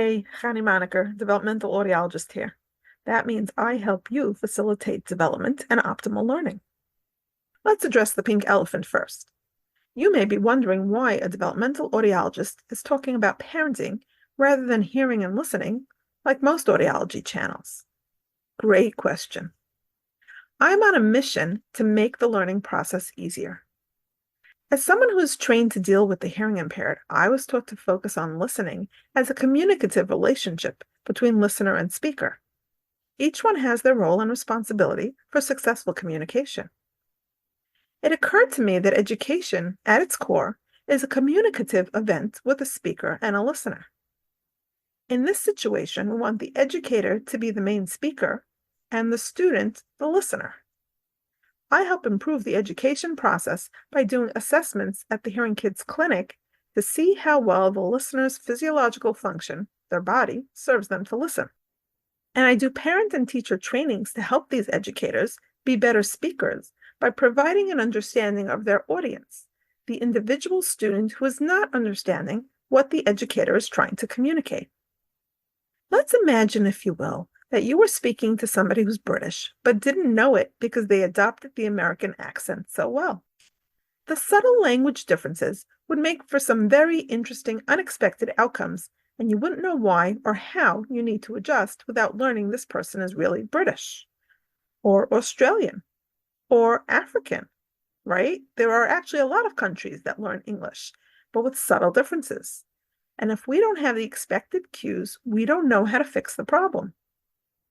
Hey, Chani Moniker, developmental audiologist here. That means I help you facilitate development and optimal learning. Let's address the pink elephant first. You may be wondering why a developmental audiologist is talking about parenting rather than hearing and listening, like most audiology channels. Great question. I'm on a mission to make the learning process easier. As someone who is trained to deal with the hearing impaired, I was taught to focus on listening as a communicative relationship between listener and speaker. Each one has their role and responsibility for successful communication. It occurred to me that education, at its core, is a communicative event with a speaker and a listener. In this situation, we want the educator to be the main speaker and the student the listener. I help improve the education process by doing assessments at the Hearing Kids Clinic to see how well the listener's physiological function, their body, serves them to listen. And I do parent and teacher trainings to help these educators be better speakers by providing an understanding of their audience, the individual student who is not understanding what the educator is trying to communicate. Let's imagine, if you will, that you were speaking to somebody who's British, but didn't know it because they adopted the American accent so well. The subtle language differences would make for some very interesting, unexpected outcomes, and you wouldn't know why or how you need to adjust without learning this person is really British, or Australian, or African, right? There are actually a lot of countries that learn English, but with subtle differences. And if we don't have the expected cues, we don't know how to fix the problem.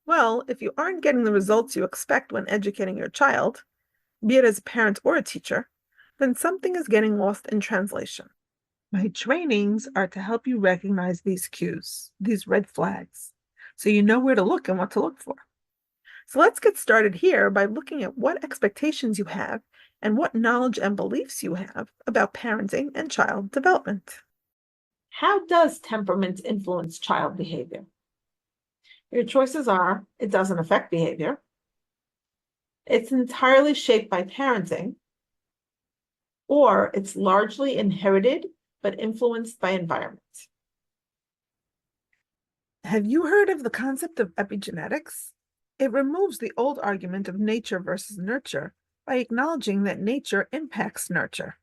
Well, if you aren't getting the results you expect when educating your child, be it as a parent or a teacher, then something is getting lost in translation. My trainings are to help you recognize these cues, these red flags, so you know where to look and what to look for. So let's get started here by looking at what expectations you have and what knowledge and beliefs you have about parenting and child development. How does temperament influence child behavior? Your choices are: it doesn't affect behavior, it's entirely shaped by parenting, or it's largely inherited but influenced by environment. Have you heard of the concept of epigenetics? It removes the old argument of nature versus nurture by acknowledging that nature impacts nurture.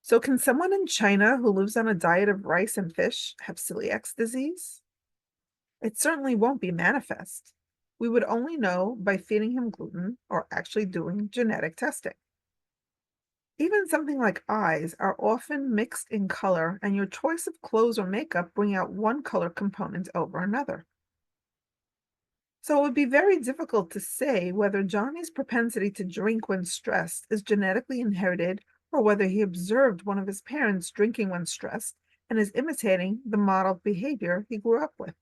So can someone in China who lives on a diet of rice and fish have celiac disease? It certainly won't be manifest. We would only know by feeding him gluten or actually doing genetic testing. Even something like eyes are often mixed in color, and your choice of clothes or makeup bring out one color component over another. So it would be very difficult to say whether Johnny's propensity to drink when stressed is genetically inherited or whether he observed one of his parents drinking when stressed and is imitating the modeled behavior he grew up with.